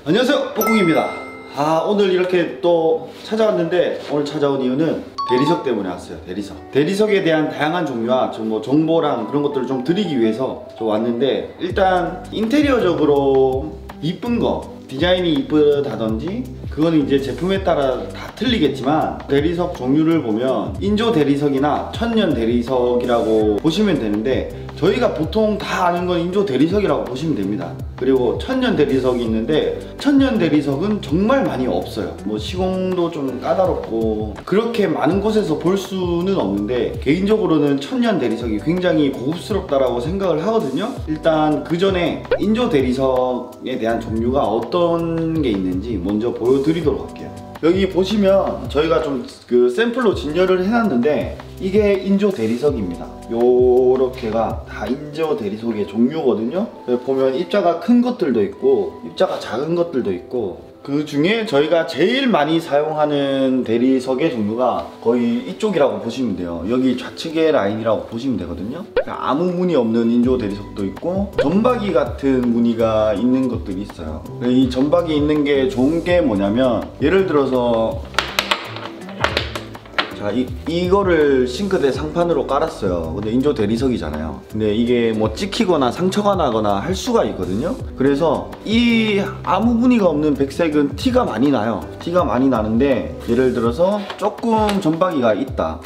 안녕하세요, 뽀궁입니다. 오늘 이렇게 또 찾아왔는데, 오늘 찾아온 이유는 대리석 때문에 왔어요. 대리석에 대한 다양한 종류와 좀 정보랑 그런 것들을 좀 드리기 위해서 좀 왔는데, 일단 인테리어적으로 이쁜 거, 디자인이 이쁘다든지 그거는 이제 제품에 따라 다 틀리겠지만, 대리석 종류를 보면 인조 대리석이나 천년 대리석이라고 보시면 되는데, 저희가 보통 다 아는 건 인조 대리석이라고 보시면 됩니다. 그리고 천년 대리석이 있는데, 천년 대리석은 정말 많이 없어요. 뭐 시공도 좀 까다롭고 그렇게 많은 곳에서 볼 수는 없는데, 개인적으로는 천년 대리석이 굉장히 고급스럽다라고 생각을 하거든요. 일단 그 전에 인조 대리석에 대한 종류가 어떤 게 있는지 먼저 보여드리도록 할게요. 여기 보시면 저희가 좀 그 샘플로 진열을 해놨는데, 이게 인조 대리석입니다. 요렇게가 다 인조 대리석의 종류거든요. 여기 보면 입자가 큰 것들도 있고 입자가 작은 것들도 있고, 그 중에 저희가 제일 많이 사용하는 대리석의 종류가 거의 이쪽이라고 보시면 돼요. 여기 좌측의 라인이라고 보시면 되거든요. 아무 무늬 없는 인조 대리석도 있고, 점박이 같은 무늬가 있는 것들이 있어요. 이 점박이 있는 게 좋은 게 뭐냐면, 예를 들어서 이거를 싱크대 상판으로 깔았어요. 근데 인조 대리석이잖아요. 근데 이게 뭐 찍히거나 상처가 나거나 할 수가 있거든요. 그래서 이 아무 무늬가 없는 백색은 티가 많이 나요. 티가 많이 나는데, 예를 들어서 조금 점박이가 있다,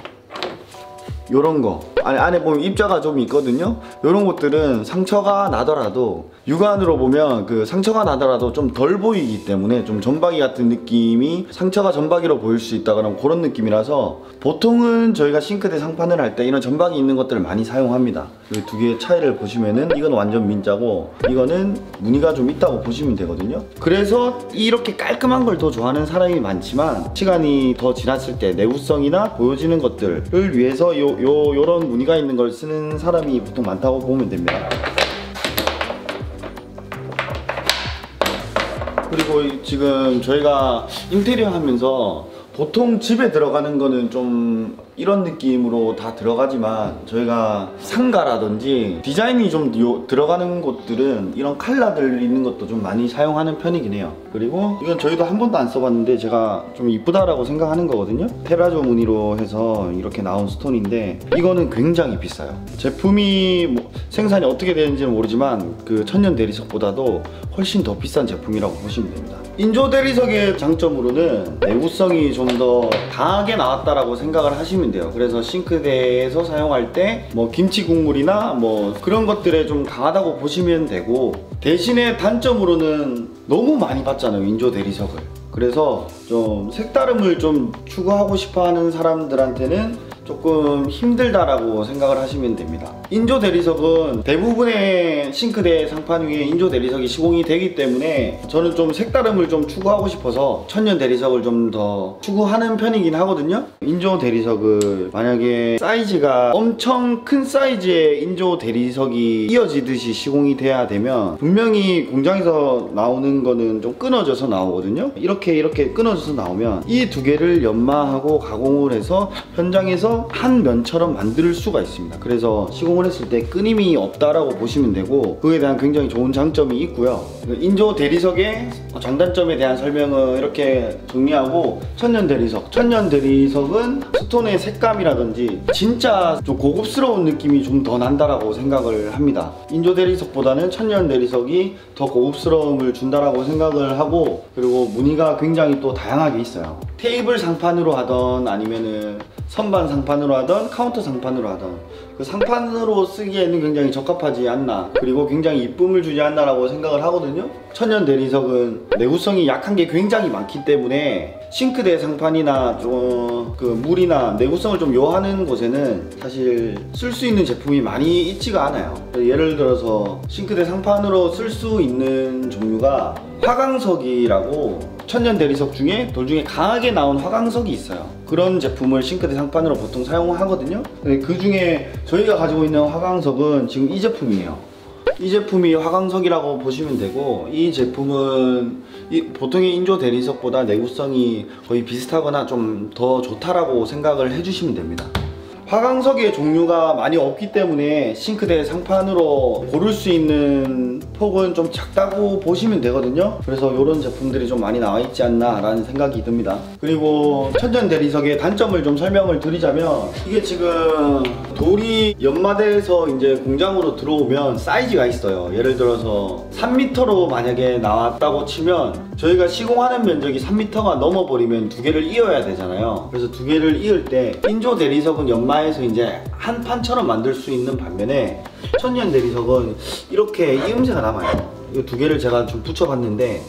요런 거 안에 보면 입자가 좀 있거든요. 요런 것들은 상처가 나더라도, 육안으로 보면 그 상처가 나더라도 좀 덜 보이기 때문에 좀 점박이 같은 느낌이, 상처가 점박이로 보일 수 있다 그런 그런 느낌이라서, 보통은 저희가 싱크대 상판을 할 때 이런 점박이 있는 것들을 많이 사용합니다. 이 두 개의 차이를 보시면은, 이건 완전 민자고 이거는 무늬가 좀 있다고 보시면 되거든요. 그래서 이렇게 깔끔한 걸 더 좋아하는 사람이 많지만, 시간이 더 지났을 때 내구성이나 보여지는 것들을 위해서 요런 무늬가 있는 걸 쓰는 사람이 보통 많다고 보면 됩니다. 그리고 지금 저희가 인테리어 하면서 보통 집에 들어가는 거는 좀 이런 느낌으로 다 들어가지만, 저희가 상가라든지 디자인이 좀 들어가는 곳들은 이런 컬러들 있는 것도 좀 많이 사용하는 편이긴 해요. 그리고 이건 저희도 한 번도 안 써봤는데 제가 좀 이쁘다라고 생각하는 거거든요. 테라조 무늬로 해서 이렇게 나온 스톤인데, 이거는 굉장히 비싸요. 제품이 뭐 생산이 어떻게 되는지는 모르지만 그 천년 대리석보다도 훨씬 더 비싼 제품이라고 보시면 됩니다. 인조 대리석의 장점으로는 내구성이 좀 더 강하게 나왔다라고 생각을 하시면 돼요. 그래서 싱크대에서 사용할 때 뭐 김치 국물이나 뭐 그런 것들에 좀 강하다고 보시면 되고, 대신에 단점으로는 너무 많이 받잖아요, 인조 대리석을. 그래서 좀 색다름을 좀 추구하고 싶어 하는 사람들한테는 조금 힘들다라고 생각을 하시면 됩니다. 인조 대리석은 대부분의 싱크대 상판 위에 인조 대리석이 시공이 되기 때문에, 저는 좀 색다름을 좀 추구하고 싶어서 천년 대리석을 좀 더 추구하는 편이긴 하거든요. 인조 대리석을 만약에 사이즈가 엄청 큰 사이즈의 인조 대리석이 이어지듯이 시공이 돼야 되면, 분명히 공장에서 나오는 거는 좀 끊어져서 나오거든요. 이렇게 끊어져서 나오면 이 두 개를 연마하고 가공을 해서 현장에서 한 면처럼 만들 수가 있습니다. 그래서 시공을 했을 때 끊임이 없다라고 보시면 되고, 그에 대한 굉장히 좋은 장점이 있고요. 인조 대리석의 장단점에 대한 설명은 이렇게 정리하고, 천년 대리석은 스톤의 색감이라든지 진짜 좀 고급스러운 느낌이 좀 더 난다라고 생각을 합니다. 인조 대리석보다는 천년 대리석이 더 고급스러움을 준다라고 생각을 하고, 그리고 무늬가 굉장히 또 다양하게 있어요. 테이블 상판으로 하던, 아니면은 선반 상판으로 하던, 카운터 상판으로 하던, 그 상판으로 쓰기에는 굉장히 적합하지 않나, 그리고 굉장히 이쁨을 주지 않나라고 생각을 하거든요. 천년 대리석은 내구성이 약한 게 굉장히 많기 때문에, 싱크대 상판이나 좀 그 물이나 내구성을 좀 요하는 곳에는 사실 쓸 수 있는 제품이 많이 있지가 않아요. 예를 들어서 싱크대 상판으로 쓸 수 있는 종류가 화강석이라고, 천년 대리석 중에 돌 중에 강하게 나온 화강석이 있어요. 그런 제품을 싱크대 상판으로 보통 사용하거든요. 그 중에 저희가 가지고 있는 화강석은 지금 이 제품이에요. 이 제품이 화강석이라고 보시면 되고, 이 제품은 보통의 인조 대리석보다 내구성이 거의 비슷하거나 좀 더 좋다라고 생각을 해주시면 됩니다. 화강석의 종류가 많이 없기 때문에 싱크대 상판으로 고를 수 있는 폭은 좀 작다고 보시면 되거든요. 그래서 이런 제품들이 좀 많이 나와 있지 않나 라는 생각이 듭니다. 그리고 천연 대리석의 단점을 좀 설명을 드리자면, 이게 지금 돌이 연마대에서 이제 공장으로 들어오면 사이즈가 있어요. 예를 들어서 3m로 만약에 나왔다고 치면 저희가 시공하는 면적이 3m가 넘어버리면 두 개를 이어야 되잖아요. 그래서 두 개를 이을 때 인조 대리석은 연마에서 이제 한 판처럼 만들 수 있는 반면에 천연 대리석은 이렇게 이음새가 남아요. 이 두 개를 제가 좀 붙여봤는데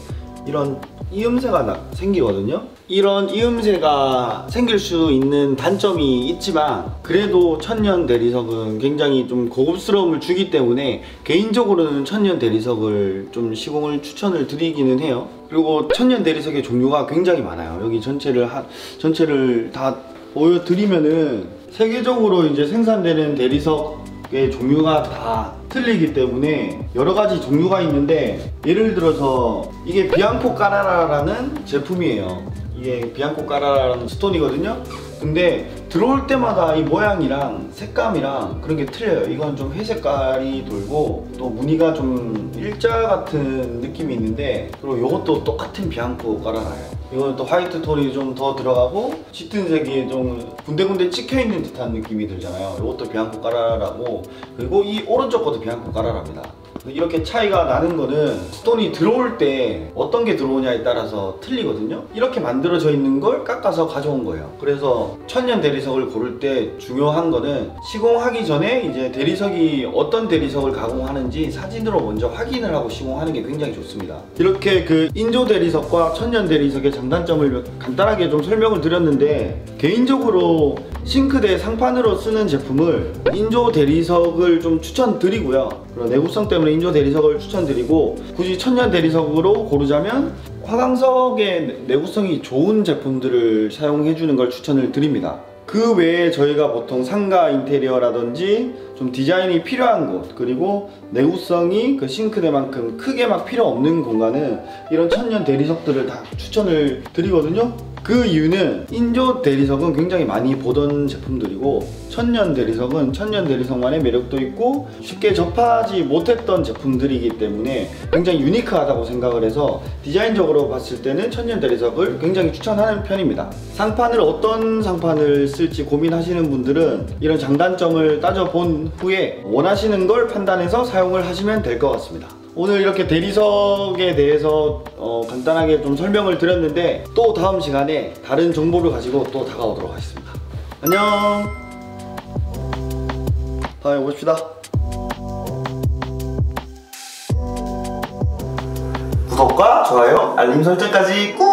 이런 이음새가 생기거든요. 이런 이음새가 생길 수 있는 단점이 있지만, 그래도 천연 대리석은 굉장히 좀 고급스러움을 주기 때문에 개인적으로는 천연 대리석을 좀 시공을 추천을 드리기는 해요. 그리고 천연 대리석의 종류가 굉장히 많아요. 여기 전체를 다 보여드리면은 세계적으로 이제 생산되는 대리석의 종류가 다 틀리기 때문에 여러 가지 종류가 있는데, 예를 들어서 이게 비앙코 까라라라는 제품이에요. 이게 비앙코 까라라라는 스톤이거든요. 근데 들어올 때마다 이 모양이랑 색감이랑 그런 게 틀려요. 이건 좀 회색깔이 돌고 또 무늬가 좀 일자 같은 느낌이 있는데, 그리고 이것도 똑같은 비앙코 까라라예요. 이거는 또 화이트 톤이 좀 더 들어가고 짙은 색이 좀 군데군데 찍혀있는 듯한 느낌이 들잖아요. 이것도 비앙코 까라라고, 그리고 이 오른쪽 것도 비앙코 까라라입니다. 이렇게 차이가 나는 거는 스톤이 들어올 때 어떤 게 들어오냐에 따라서 틀리거든요. 이렇게 만들어져 있는 걸 깎아서 가져온 거예요. 그래서 천연 대리석을 고를 때 중요한 거는 시공하기 전에 이제 대리석이 어떤 대리석을 가공하는지 사진으로 먼저 확인을 하고 시공하는 게 굉장히 좋습니다. 이렇게 그 인조 대리석과 천연 대리석의 장단점을 간단하게 좀 설명을 드렸는데, 개인적으로 싱크대 상판으로 쓰는 제품을 인조 대리석을 좀 추천드리고요. 그리고 내구성 때문에 인조 대리석을 추천드리고, 굳이 천연 대리석으로 고르자면 화강석의 내구성이 좋은 제품들을 사용해주는 걸 추천을 드립니다. 그 외에 저희가 보통 상가 인테리어라든지 좀 디자인이 필요한 곳, 그리고 내구성이 그 싱크대만큼 크게 막 필요 없는 공간은 이런 천연 대리석들을 다 추천을 드리거든요. 그 이유는 인조 대리석은 굉장히 많이 보던 제품들이고, 천연 대리석은 천연 대리석만의 매력도 있고 쉽게 접하지 못했던 제품들이기 때문에 굉장히 유니크하다고 생각을 해서 디자인적으로 봤을 때는 천연 대리석을 굉장히 추천하는 편입니다. 상판을 어떤 상판을 쓸지 고민하시는 분들은 이런 장단점을 따져본 후에 원하시는 걸 판단해서 사용을 하시면 될 것 같습니다. 오늘 이렇게 대리석에 대해서 간단하게 좀 설명을 드렸는데, 또 다음 시간에 다른 정보를 가지고 또 다가오도록 하겠습니다. 안녕. 다음에 봅시다. 구독과 좋아요, 알림 설정까지 꾹!